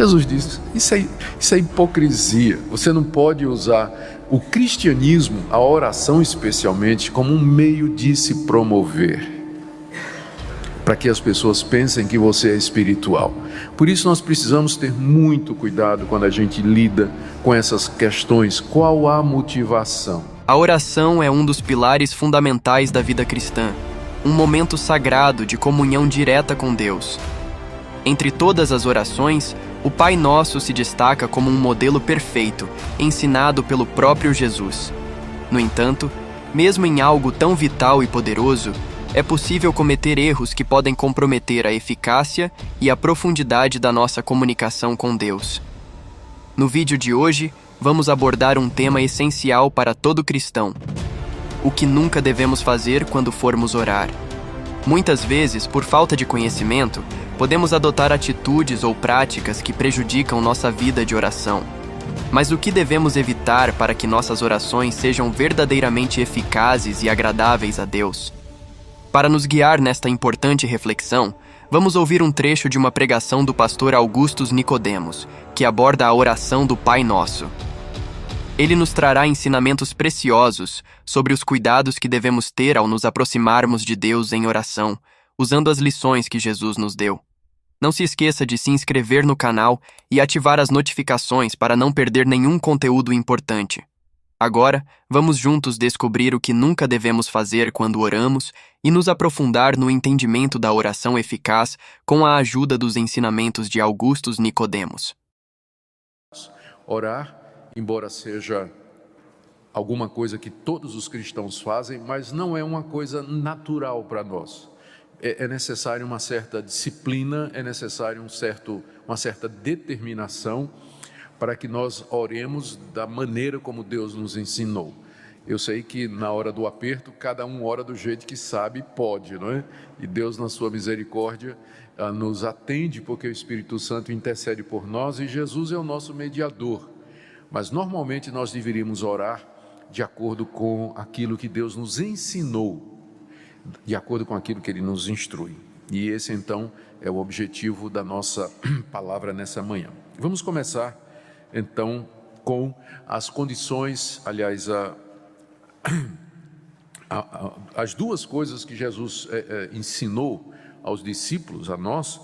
Jesus disse, isso é hipocrisia. Você não pode usar o cristianismo, a oração especialmente, como um meio de se promover, para que as pessoas pensem que você é espiritual. Por isso nós precisamos ter muito cuidado quando a gente lida com essas questões. Qual a motivação? A oração é um dos pilares fundamentais da vida cristã, um momento sagrado de comunhão direta com Deus. Entre todas as orações, o Pai Nosso se destaca como um modelo perfeito, ensinado pelo próprio Jesus. No entanto, mesmo em algo tão vital e poderoso, é possível cometer erros que podem comprometer a eficácia e a profundidade da nossa comunicação com Deus. No vídeo de hoje, vamos abordar um tema essencial para todo cristão: o que nunca devemos fazer quando formos orar. Muitas vezes, por falta de conhecimento, podemos adotar atitudes ou práticas que prejudicam nossa vida de oração. Mas o que devemos evitar para que nossas orações sejam verdadeiramente eficazes e agradáveis a Deus? Para nos guiar nesta importante reflexão, vamos ouvir um trecho de uma pregação do pastor Augustus Nicodemos, que aborda a oração do Pai Nosso. Ele nos trará ensinamentos preciosos sobre os cuidados que devemos ter ao nos aproximarmos de Deus em oração, usando as lições que Jesus nos deu. Não se esqueça de se inscrever no canal e ativar as notificações para não perder nenhum conteúdo importante. Agora, vamos juntos descobrir o que nunca devemos fazer quando oramos e nos aprofundar no entendimento da oração eficaz com a ajuda dos ensinamentos de Augustus Nicodemos. Orar, embora seja alguma coisa que todos os cristãos fazem, mas não é uma coisa natural para nós. É necessário uma certa disciplina, é necessário uma certa determinação para que nós oremos da maneira como Deus nos ensinou. Eu sei que na hora do aperto, cada um ora do jeito que sabe e pode, não é? E Deus, na sua misericórdia, nos atende, porque o Espírito Santo intercede por nós e Jesus é o nosso mediador. Mas normalmente nós deveríamos orar de acordo com aquilo que Deus nos ensinou, de acordo com aquilo que Ele nos instrui. E esse então é o objetivo da nossa palavra nessa manhã. Vamos começar então com as condições, aliás, as duas coisas que Jesus ensinou aos discípulos, a nós,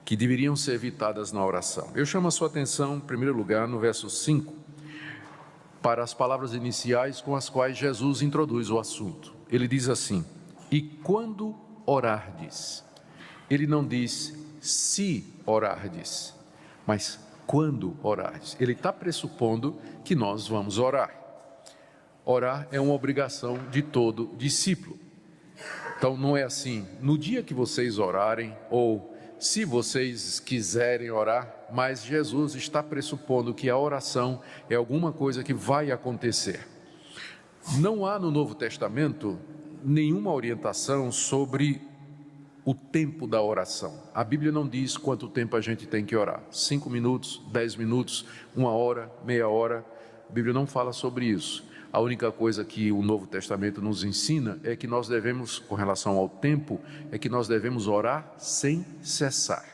que deveriam ser evitadas na oração. Eu chamo a sua atenção, em primeiro lugar, no verso 5, para as palavras iniciais com as quais Jesus introduz o assunto. Ele diz assim: e quando orardes. Ele não diz se orardes, mas quando orardes. Ele está pressupondo que nós vamos orar. Orar é uma obrigação de todo discípulo. Então não é assim, no dia que vocês orarem, ou se vocês quiserem orar, mas Jesus está pressupondo que a oração é alguma coisa que vai acontecer. Não há no Novo Testamento nenhuma orientação sobre o tempo da oração. A Bíblia não diz quanto tempo a gente tem que orar. 5 minutos, 10 minutos, 1 hora, meia hora. A Bíblia não fala sobre isso. A única coisa que o Novo Testamento nos ensina é que nós devemos, com relação ao tempo, é que nós devemos orar sem cessar.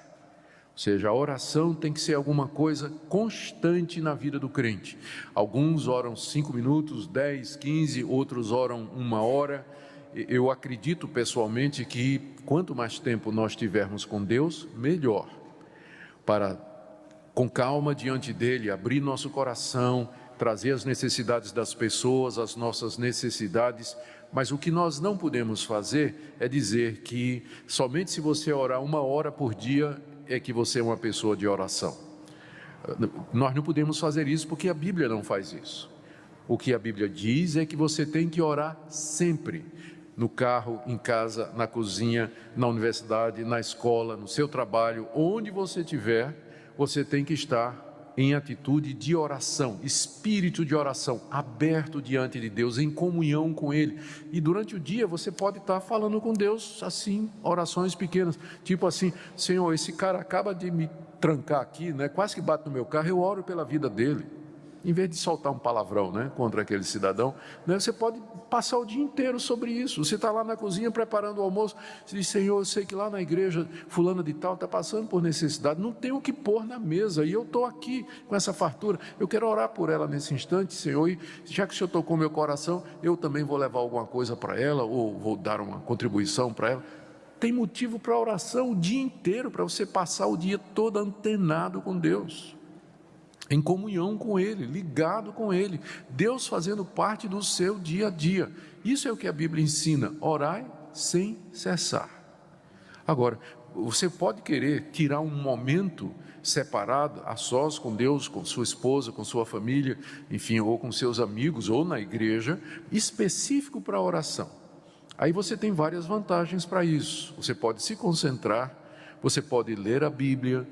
Ou seja, a oração tem que ser alguma coisa constante na vida do crente. Alguns oram 5 minutos, 10, 15, outros oram 1 hora. Eu acredito pessoalmente que quanto mais tempo nós tivermos com Deus, melhor. Para, com calma diante dEle, abrir nosso coração, trazer as necessidades das pessoas, as nossas necessidades. Mas o que nós não podemos fazer é dizer que somente se você orar 1 hora por dia é que você é uma pessoa de oração. Nós não podemos fazer isso porque a Bíblia não faz isso. O que a Bíblia diz é que você tem que orar sempre. No carro, em casa, na cozinha, na universidade, na escola, no seu trabalho, onde você estiver, você tem que estar em atitude de oração, espírito de oração, aberto diante de Deus, em comunhão com Ele. E durante o dia você pode estar falando com Deus, assim, orações pequenas, tipo assim: Senhor, esse cara acaba de me trancar aqui, né? Quase que bate no meu carro, eu oro pela vida dele. Em vez de soltar um palavrão, né, contra aquele cidadão, né, você pode passar o dia inteiro sobre isso. Você está lá na cozinha preparando o almoço, você diz: Senhor, eu sei que lá na igreja fulana de tal está passando por necessidade, não tem o que pôr na mesa, e eu estou aqui com essa fartura, eu quero orar por ela nesse instante, Senhor, e já que o Senhor tocou meu coração, eu também vou levar alguma coisa para ela, ou vou dar uma contribuição para ela. Tem motivo para oração o dia inteiro, para você passar o dia todo antenado com Deus, em comunhão com Ele, ligado com Ele, Deus fazendo parte do seu dia a dia. Isso é o que a Bíblia ensina: orai sem cessar. Agora, você pode querer tirar um momento separado, a sós com Deus, com sua esposa, com sua família, enfim, ou com seus amigos, ou na igreja, específico para a oração. Aí você tem várias vantagens para isso. Você pode se concentrar, você pode ler a Bíblia,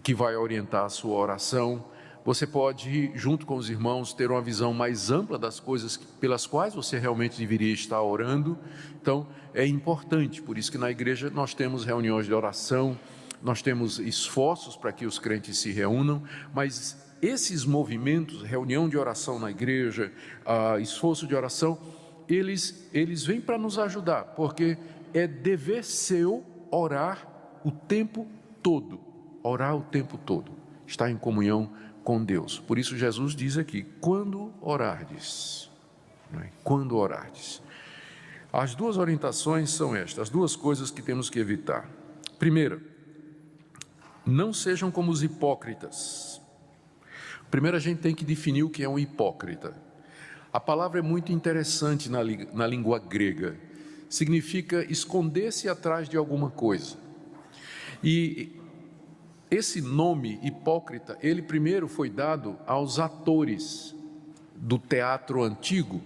que vai orientar a sua oração. Você pode, junto com os irmãos, ter uma visão mais ampla das coisas pelas quais você realmente deveria estar orando. Então, é importante, por isso que na igreja nós temos reuniões de oração, nós temos esforços para que os crentes se reúnam, mas esses movimentos, reunião de oração na igreja, esforço de oração, eles vêm para nos ajudar, porque é dever seu orar o tempo todo. Orar o tempo todo, estar em comunhão com Deus. Por isso Jesus diz aqui: quando orardes, quando orardes. As duas orientações são estas, as duas coisas que temos que evitar. Primeira, não sejam como os hipócritas. Primeiro a gente tem que definir o que é um hipócrita. A palavra é muito interessante na língua grega, significa esconder-se atrás de alguma coisa. E esse nome hipócrita, ele primeiro foi dado aos atores do teatro antigo,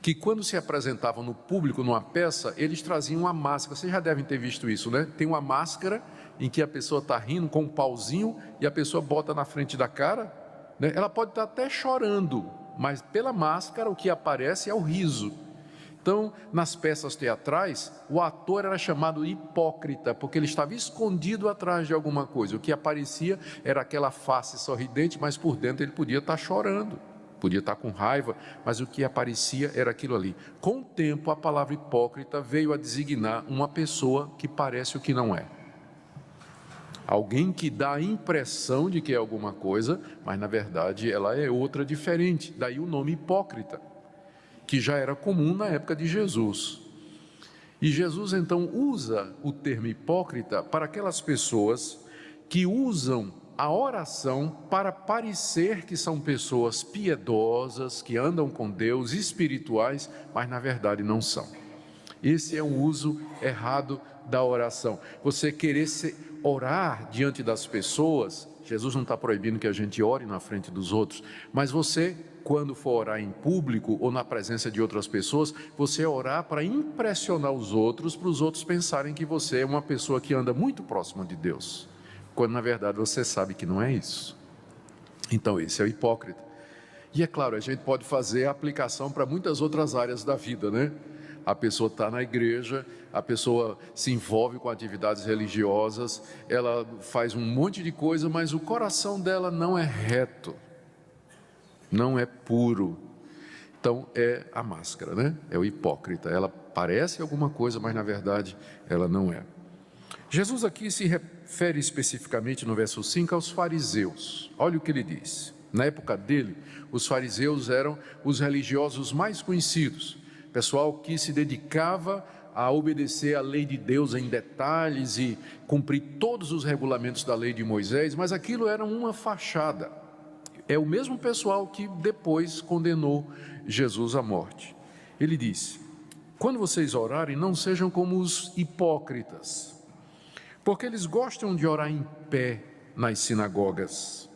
que quando se apresentavam no público numa peça, eles traziam uma máscara. Vocês já devem ter visto isso, né? Tem uma máscara em que a pessoa está rindo com um pauzinho e a pessoa bota na frente da cara, né? Ela pode estar até chorando, mas pela máscara o que aparece é o riso. Então, nas peças teatrais, o ator era chamado hipócrita, porque ele estava escondido atrás de alguma coisa. O que aparecia era aquela face sorridente, mas por dentro ele podia estar chorando, podia estar com raiva, mas o que aparecia era aquilo ali. Com o tempo, a palavra hipócrita veio a designar uma pessoa que parece o que não é. Alguém que dá a impressão de que é alguma coisa, mas na verdade ela é outra diferente. Daí o nome hipócrita, que já era comum na época de Jesus. E Jesus então usa o termo hipócrita para aquelas pessoas que usam a oração para parecer que são pessoas piedosas, que andam com Deus, espirituais, mas na verdade não são. Esse é um uso errado da oração. Você querer orar diante das pessoas, Jesus não está proibindo que a gente ore na frente dos outros, mas você, quando for orar em público ou na presença de outras pessoas, você orar para impressionar os outros, para os outros pensarem que você é uma pessoa que anda muito próxima de Deus, quando na verdade você sabe que não é isso. Então esse é o hipócrita. E é claro, a gente pode fazer a aplicação para muitas outras áreas da vida, né? A pessoa está na igreja, a pessoa se envolve com atividades religiosas, ela faz um monte de coisa, mas o coração dela não é reto, não é puro. Então é a máscara, né? É o hipócrita. Ela parece alguma coisa, mas na verdade ela não é. Jesus aqui se refere especificamente no verso 5 aos fariseus. Olha o que ele diz. Na época dele, os fariseus eram os religiosos mais conhecidos, pessoal que se dedicava a obedecer à lei de Deus em detalhes e cumprir todos os regulamentos da lei de Moisés, mas aquilo era uma fachada. É o mesmo pessoal que depois condenou Jesus à morte. Ele disse: quando vocês orarem, não sejam como os hipócritas, porque eles gostam de orar em pé nas sinagogas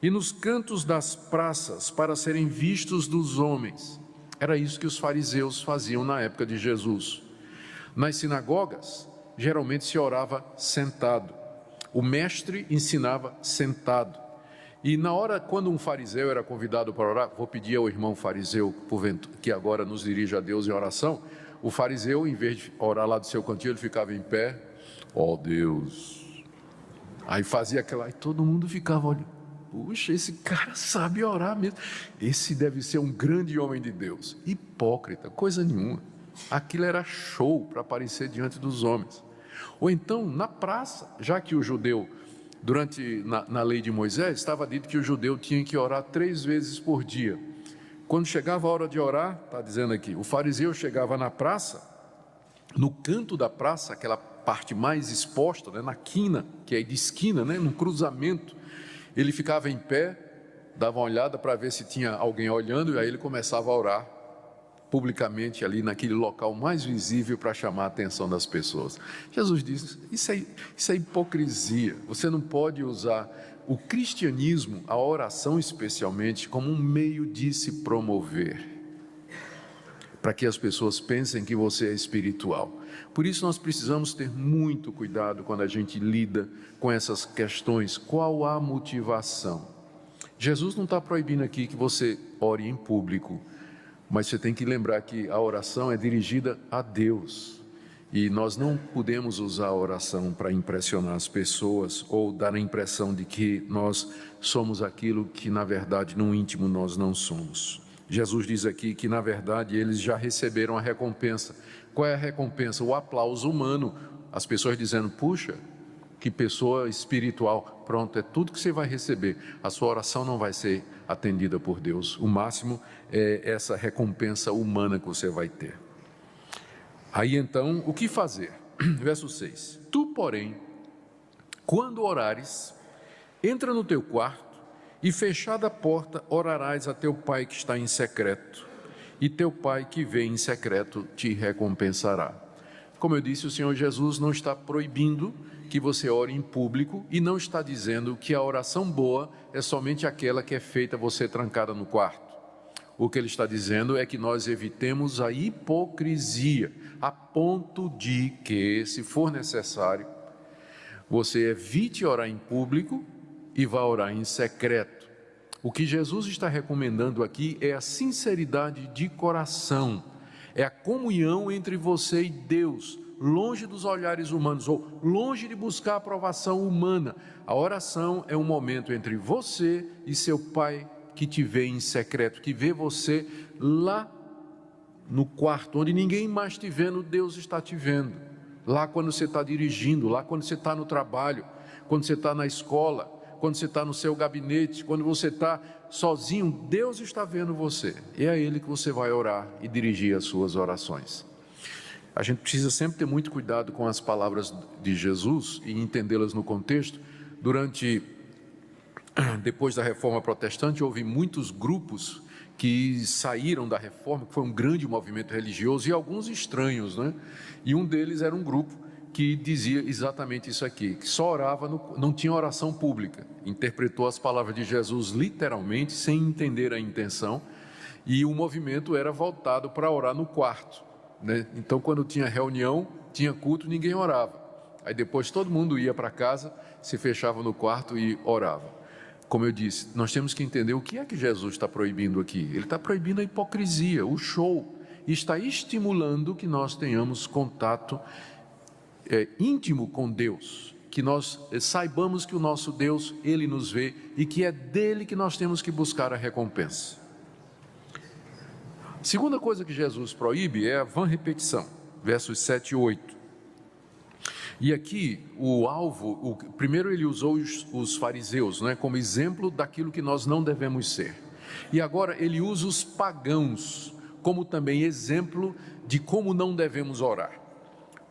e nos cantos das praças para serem vistos dos homens. Era isso que os fariseus faziam na época de Jesus. Nas sinagogas, geralmente se orava sentado. O mestre ensinava sentado. E na hora, quando um fariseu era convidado para orar, vou pedir ao irmão fariseu, que agora nos dirige a Deus em oração, o fariseu, em vez de orar lá do seu cantinho, ele ficava em pé, ó Deus. Aí fazia aquela, e todo mundo ficava olhando. puxa, esse cara sabe orar mesmo, esse deve ser um grande homem de Deus. Hipócrita, coisa nenhuma. Aquilo era show para aparecer diante dos homens. Ou então na praça, já que o judeu, na lei de Moisés, estava dito que o judeu tinha que orar 3 vezes por dia. Quando chegava a hora de orar, está dizendo aqui, o fariseu chegava na praça, no canto da praça, aquela parte mais exposta, né, na quina, que é de esquina, né, no cruzamento, ele ficava em pé, dava uma olhada para ver se tinha alguém olhando, e aí ele começava a orar publicamente ali naquele local mais visível para chamar a atenção das pessoas. Jesus disse, isso é hipocrisia. Você não pode usar o cristianismo, a oração especialmente, como um meio de se promover, para que as pessoas pensem que você é espiritual. Por isso nós precisamos ter muito cuidado quando a gente lida com essas questões. Qual a motivação? Jesus não está proibindo aqui que você ore em público, mas você tem que lembrar que a oração é dirigida a Deus. E nós não podemos usar a oração para impressionar as pessoas ou dar a impressão de que nós somos aquilo que na verdade no íntimo nós não somos. Jesus diz aqui que na verdade eles já receberam a recompensa. Qual é a recompensa? O aplauso humano. As pessoas dizendo, puxa, que pessoa espiritual. Pronto, é tudo que você vai receber. A sua oração não vai ser atendida por Deus. O máximo é essa recompensa humana que você vai ter. Aí então, o que fazer? Verso 6. Tu, porém, quando orares, entra no teu quarto e fechada a porta, orarás a teu pai que está em secreto, e teu pai que vê em secreto te recompensará. Como eu disse, o Senhor Jesus não está proibindo que você ore em público e não está dizendo que a oração boa é somente aquela que é feita você trancada no quarto. O que ele está dizendo é que nós evitemos a hipocrisia, a ponto de que, se for necessário, você evite orar em público e vá orar em secreto. O que Jesus está recomendando aqui é a sinceridade de coração, é a comunhão entre você e Deus, longe dos olhares humanos, ou longe de buscar a aprovação humana. A oração é um momento entre você e seu Pai que te vê em secreto, que vê você lá no quarto, onde ninguém mais te vendo, Deus está te vendo. Lá quando você está dirigindo, lá quando você está no trabalho, quando você está na escola, quando você está no seu gabinete, quando você está sozinho, Deus está vendo você. E é a Ele que você vai orar e dirigir as suas orações. A gente precisa sempre ter muito cuidado com as palavras de Jesus e entendê-las no contexto. Depois da Reforma Protestante, houve muitos grupos que saíram da Reforma, que foi um grande movimento religioso, e alguns estranhos, né? E um deles era um grupo que dizia exatamente isso aqui, que só orava, não tinha oração pública. Interpretou as palavras de Jesus literalmente, sem entender a intenção, e o movimento era voltado para orar no quarto, né? Então, quando tinha reunião, tinha culto, ninguém orava. Aí depois todo mundo ia para casa, se fechava no quarto e orava. Como eu disse, nós temos que entender o que é que Jesus está proibindo aqui. Ele está proibindo a hipocrisia, o show, e está estimulando que nós tenhamos contato íntimo com Deus, que nós saibamos que o nosso Deus, Ele nos vê e que é dele que nós temos que buscar a recompensa. Segunda coisa que Jesus proíbe é a vã repetição, versos 7 e 8. E aqui primeiro ele usou os fariseus, né, como exemplo daquilo que nós não devemos ser. E agora ele usa os pagãos como também exemplo de como não devemos orar.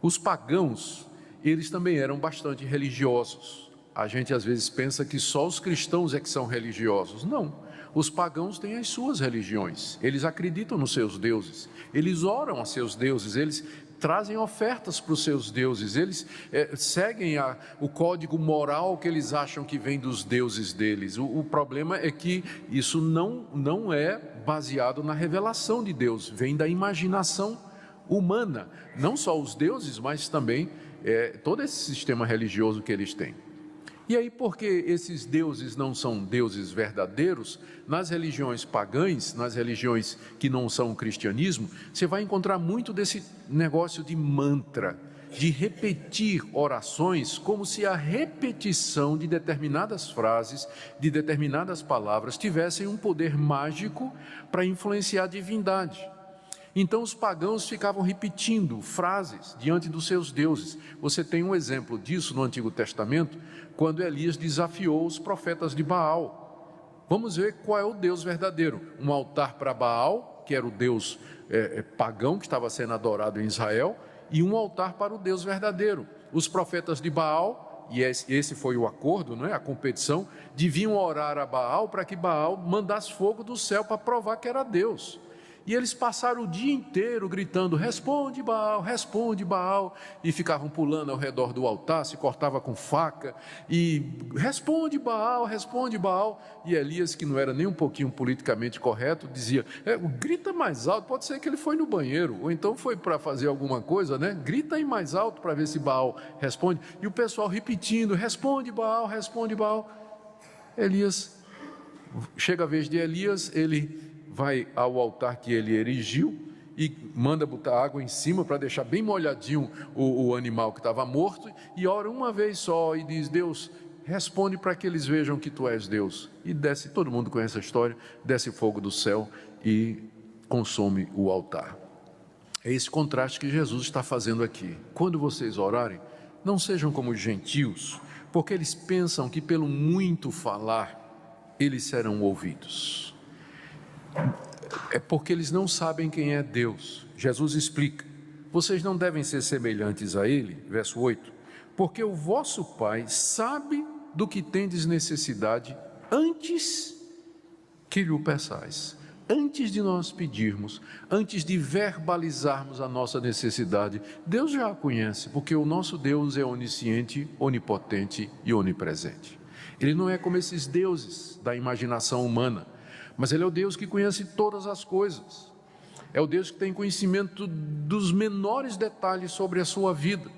Os pagãos, eles também eram bastante religiosos. A gente às vezes pensa que só os cristãos é que são religiosos. Não, os pagãos têm as suas religiões. Eles acreditam nos seus deuses, eles oram a seus deuses, eles trazem ofertas para os seus deuses, eles seguem o código moral que eles acham que vem dos deuses deles. O problema é que isso não é baseado na revelação de Deus, vem da imaginação humana, não só os deuses, mas também todo esse sistema religioso que eles têm. E aí, porque esses deuses não são deuses verdadeiros, nas religiões pagãs, nas religiões que não são o cristianismo, você vai encontrar muito desse negócio de mantra. de repetir orações como se a repetição de determinadas frases, de determinadas palavras, tivessem um poder mágico para influenciar a divindade. Então os pagãos ficavam repetindo frases diante dos seus deuses. Você tem um exemplo disso no Antigo Testamento, quando Elias desafiou os profetas de Baal. Vamos ver qual é o Deus verdadeiro. Um altar para Baal, que era o Deus pagão que estava sendo adorado em Israel, e um altar para o Deus verdadeiro. Os profetas de Baal, e esse foi o acordo, não é? A competição, deviam orar a Baal para que Baal mandasse fogo do céu para provar que era Deus. E eles passaram o dia inteiro gritando, responde Baal, e ficavam pulando ao redor do altar, se cortava com faca, e responde Baal, e Elias, que não era nem um pouquinho politicamente correto, dizia, grita mais alto, pode ser que ele foi no banheiro, ou então foi para fazer alguma coisa, né? Grita aí mais alto para ver se Baal responde, e o pessoal repetindo, responde Baal, Elias, chega a vez de Elias, ele vai ao altar que ele erigiu e manda botar água em cima para deixar bem molhadinho o animal que estava morto, e ora uma vez só e diz, Deus, responde para que eles vejam que tu és Deus. E desce, todo mundo conhece a história, desce fogo do céu e consome o altar. É esse contraste que Jesus está fazendo aqui. Quando vocês orarem, não sejam como os gentios, porque eles pensam que pelo muito falar, eles serão ouvidos. É porque eles não sabem quem é Deus. Jesus explica, vocês não devem ser semelhantes a Ele, verso 8, porque o vosso Pai sabe do que tendes necessidade antes que lhe o peçais. Antes de nós pedirmos, antes de verbalizarmos a nossa necessidade, Deus já a conhece, porque o nosso Deus é onisciente, onipotente e onipresente. Ele não é como esses deuses da imaginação humana, mas Ele é o Deus que conhece todas as coisas. É o Deus que tem conhecimento dos menores detalhes sobre a sua vida.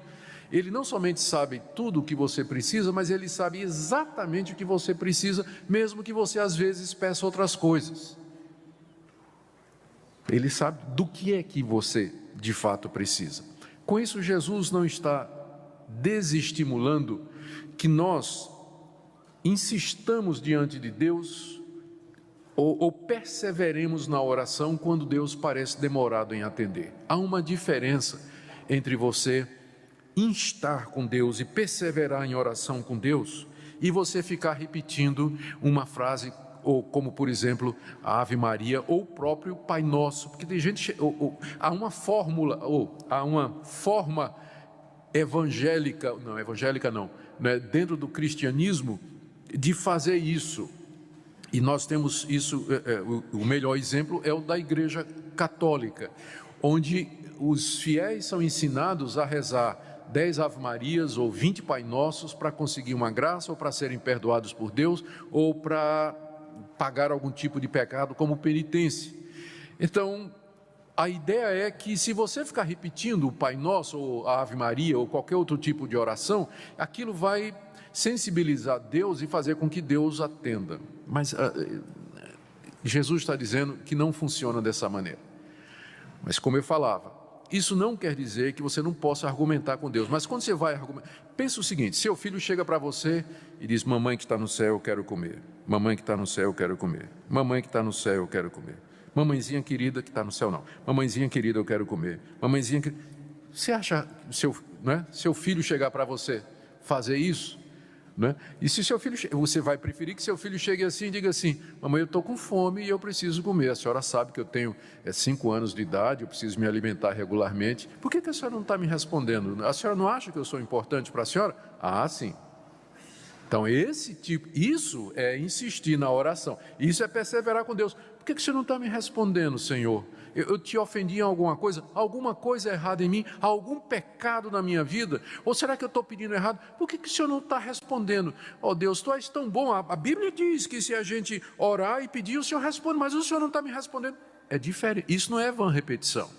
Ele não somente sabe tudo o que você precisa, mas Ele sabe exatamente o que você precisa, mesmo que você às vezes peça outras coisas. Ele sabe do que é que você de fato precisa. Com isso, Jesus não está desestimulando que nós insistamos diante de Deus ou perseveremos na oração quando Deus parece demorado em atender. Há uma diferença entre você instar com Deus e perseverar em oração com Deus e você ficar repetindo uma frase, ou como por exemplo a Ave Maria ou o próprio Pai Nosso, porque tem gente, há uma fórmula, ou há uma forma evangélica, não, né, dentro do cristianismo de fazer isso. E nós temos isso, o melhor exemplo é o da Igreja Católica, onde os fiéis são ensinados a rezar 10 Ave Marias ou 20 Pai Nossos para conseguir uma graça, ou para serem perdoados por Deus, ou para pagar algum tipo de pecado como penitência. Então, a ideia é que se você ficar repetindo o Pai Nosso, ou a Ave Maria, ou qualquer outro tipo de oração, aquilo vai sensibilizar Deus e fazer com que Deus atenda. Mas Jesus está dizendo que não funciona dessa maneira. Mas como eu falava, isso não quer dizer que você não possa argumentar com Deus. Mas quando você vai argumentar, pensa o seguinte: seu filho chega para você e diz, mamãe que está no céu, eu quero comer. Mamãe que está no céu, eu quero comer. Mamãe que está no céu, eu quero comer. Mamãezinha querida que está no céu, não. Mamãezinha querida, eu quero comer. Mamãezinha querida. Você acha seu filho chegar para você fazer isso? Né? E se seu filho, você vai preferir que seu filho chegue assim e diga assim, mamãe, eu estou com fome e eu preciso comer, a senhora sabe que eu tenho 5 anos de idade, eu preciso me alimentar regularmente, por que a senhora não está me respondendo? A senhora não acha que eu sou importante para a senhora? Ah, sim. Então isso é insistir na oração, isso é perseverar com Deus. Por que o senhor não está me respondendo, Senhor? Eu te ofendi em alguma coisa errada em mim, algum pecado na minha vida? Ou será que eu estou pedindo errado? Por que o senhor não está respondendo? Oh Deus, tu és tão bom, a Bíblia diz que se a gente orar e pedir, o senhor responde, mas o senhor não está me respondendo. É diferente, isso não é vã repetição.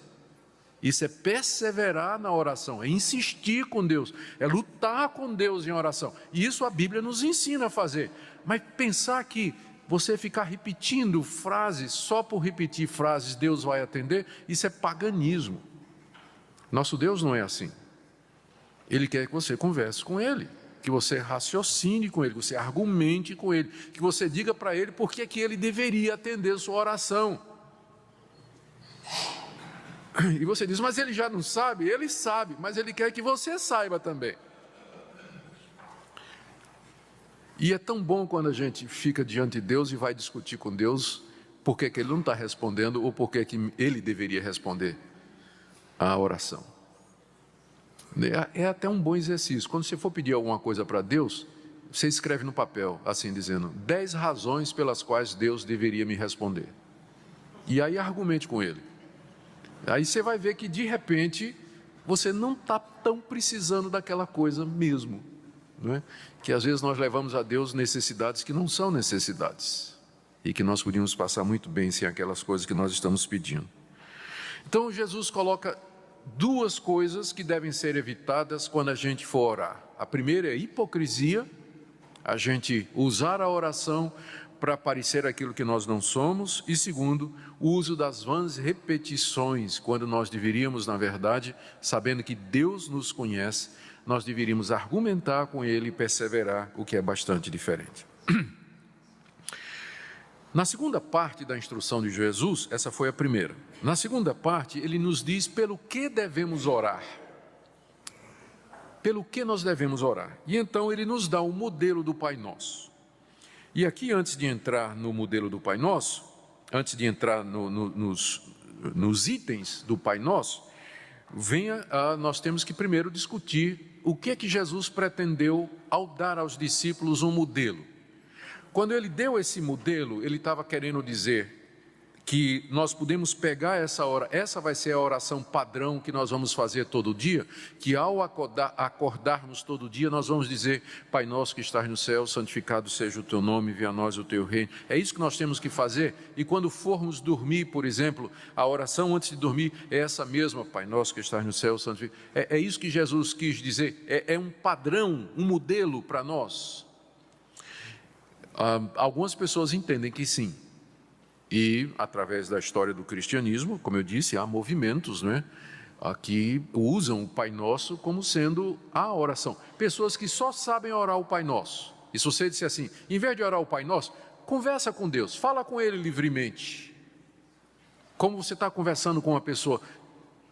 Isso é perseverar na oração, é insistir com Deus, é lutar com Deus em oração. E isso a Bíblia nos ensina a fazer. Mas pensar que você ficar repetindo frases, só por repetir frases Deus vai atender, isso é paganismo. Nosso Deus não é assim. Ele quer que você converse com Ele, que você raciocine com Ele, que você argumente com Ele, que você diga para Ele por que Ele deveria atender sua oração. E você diz, mas Ele já não sabe? Ele sabe, mas Ele quer que você saiba também. E é tão bom quando a gente fica diante de Deus e vai discutir com Deus por que Ele não está respondendo ou por que Ele deveria responder a oração. É até um bom exercício. Quando você for pedir alguma coisa para Deus, você escreve no papel, assim dizendo, 10 razões pelas quais Deus deveria me responder. E aí argumente com Ele. Aí você vai ver que de repente você não está tão precisando daquela coisa mesmo, não é? Que às vezes nós levamos a Deus necessidades que não são necessidades e que nós podíamos passar muito bem sem aquelas coisas que nós estamos pedindo. Então Jesus coloca 2 coisas que devem ser evitadas quando a gente for orar. A primeira é a hipocrisia, a gente usar a oração para parecer aquilo que nós não somos, e segundo, o uso das vãs repetições, quando nós deveríamos, na verdade, sabendo que Deus nos conhece, nós deveríamos argumentar com Ele e perseverar, o que é bastante diferente. Na segunda parte da instrução de Jesus, essa foi a primeira. Na segunda parte, Ele nos diz pelo que devemos orar. Pelo que nós devemos orar. E então Ele nos dá o modelo do Pai Nosso. E aqui, antes de entrar no modelo do Pai Nosso, antes de entrar nos itens do Pai Nosso, nós temos que primeiro discutir o que é que Jesus pretendeu ao dar aos discípulos um modelo. Quando Ele deu esse modelo, Ele estava querendo dizer que nós podemos pegar essa vai ser a oração padrão que nós vamos fazer todo dia, que ao acordarmos todo dia, nós vamos dizer, Pai nosso que estás no céu, santificado seja o teu nome, venha a nós o teu reino. É isso que nós temos que fazer, e quando formos dormir, por exemplo, a oração antes de dormir é essa mesma, Pai nosso que estás no céu, santificado. É isso que Jesus quis dizer, é um padrão, um modelo para nós. Algumas pessoas entendem que sim. E, através da história do cristianismo, como eu disse, há movimentos, né, que usam o Pai Nosso como sendo a oração. Pessoas que só sabem orar o Pai Nosso. E se você disser assim, em vez de orar o Pai Nosso, conversa com Deus, fala com Ele livremente. Como você está conversando com uma pessoa,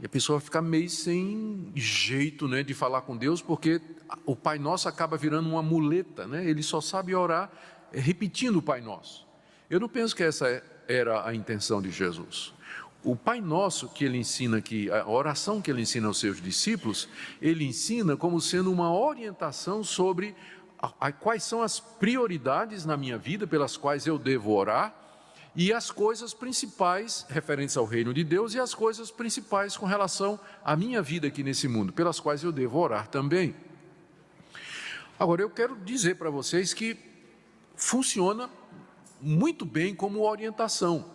e a pessoa fica meio sem jeito, né, de falar com Deus, porque o Pai Nosso acaba virando uma muleta, né? Ele só sabe orar repetindo o Pai Nosso. Eu não penso que essa era a intenção de Jesus. O Pai Nosso que Ele ensina aqui, a oração que Ele ensina aos seus discípulos, Ele ensina como sendo uma orientação sobre quais são as prioridades na minha vida pelas quais eu devo orar, e as coisas principais referentes ao reino de Deus e as coisas principais com relação à minha vida aqui nesse mundo, pelas quais eu devo orar também. Agora, eu quero dizer para vocês que funciona muito bem como orientação.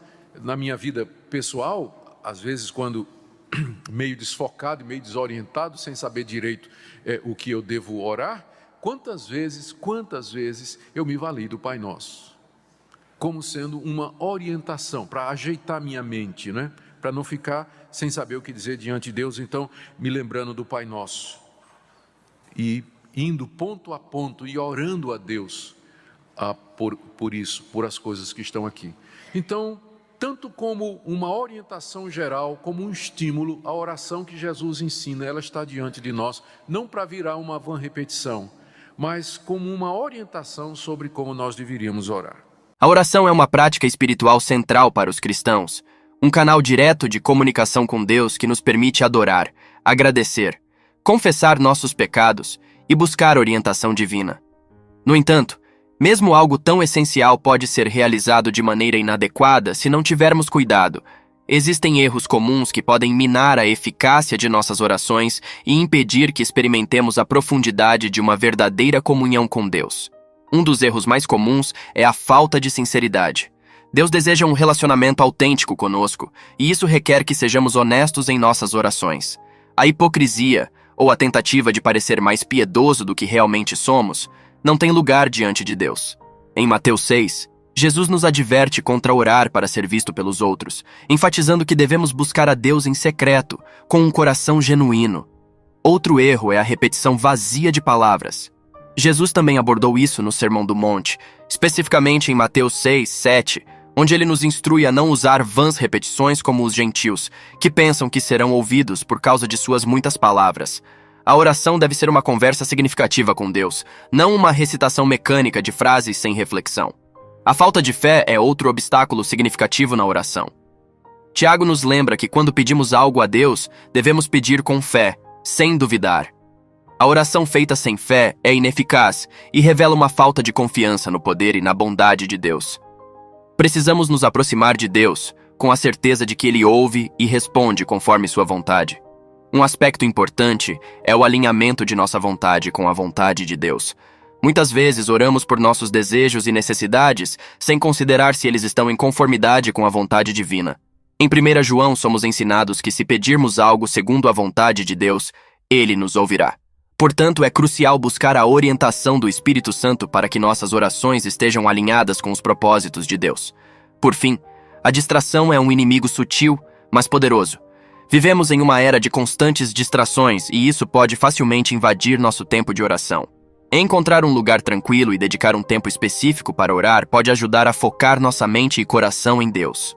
Na minha vida pessoal, às vezes quando meio desfocado, meio desorientado, sem saber direito o que eu devo orar, quantas vezes eu me vali do Pai Nosso, como sendo uma orientação, para ajeitar minha mente, né? Para não ficar sem saber o que dizer diante de Deus, então me lembrando do Pai Nosso, e indo ponto a ponto e orando a Deus, por isso, por as coisas que estão aqui. Então, tanto como uma orientação geral, como um estímulo, a oração que Jesus ensina, ela está diante de nós, não para virar uma vã repetição, mas como uma orientação sobre como nós deveríamos orar. A oração é uma prática espiritual central para os cristãos, um canal direto de comunicação com Deus que nos permite adorar, agradecer, confessar nossos pecados e buscar orientação divina. No entanto, mesmo algo tão essencial pode ser realizado de maneira inadequada se não tivermos cuidado. Existem erros comuns que podem minar a eficácia de nossas orações e impedir que experimentemos a profundidade de uma verdadeira comunhão com Deus. Um dos erros mais comuns é a falta de sinceridade. Deus deseja um relacionamento autêntico conosco, e isso requer que sejamos honestos em nossas orações. A hipocrisia, ou a tentativa de parecer mais piedoso do que realmente somos, não tem lugar diante de Deus. Em Mateus 6, Jesus nos adverte contra orar para ser visto pelos outros, enfatizando que devemos buscar a Deus em secreto, com um coração genuíno. Outro erro é a repetição vazia de palavras. Jesus também abordou isso no Sermão do Monte, especificamente em Mateus 6, 7, onde ele nos instrui a não usar vãs repetições como os gentios, que pensam que serão ouvidos por causa de suas muitas palavras. A oração deve ser uma conversa significativa com Deus, não uma recitação mecânica de frases sem reflexão. A falta de fé é outro obstáculo significativo na oração. Tiago nos lembra que quando pedimos algo a Deus, devemos pedir com fé, sem duvidar. A oração feita sem fé é ineficaz e revela uma falta de confiança no poder e na bondade de Deus. Precisamos nos aproximar de Deus com a certeza de que Ele ouve e responde conforme sua vontade. Um aspecto importante é o alinhamento de nossa vontade com a vontade de Deus. Muitas vezes oramos por nossos desejos e necessidades sem considerar se eles estão em conformidade com a vontade divina. Em 1 João somos ensinados que se pedirmos algo segundo a vontade de Deus, Ele nos ouvirá. Portanto, é crucial buscar a orientação do Espírito Santo para que nossas orações estejam alinhadas com os propósitos de Deus. Por fim, a distração é um inimigo sutil, mas poderoso. Vivemos em uma era de constantes distrações e isso pode facilmente invadir nosso tempo de oração. Encontrar um lugar tranquilo e dedicar um tempo específico para orar pode ajudar a focar nossa mente e coração em Deus.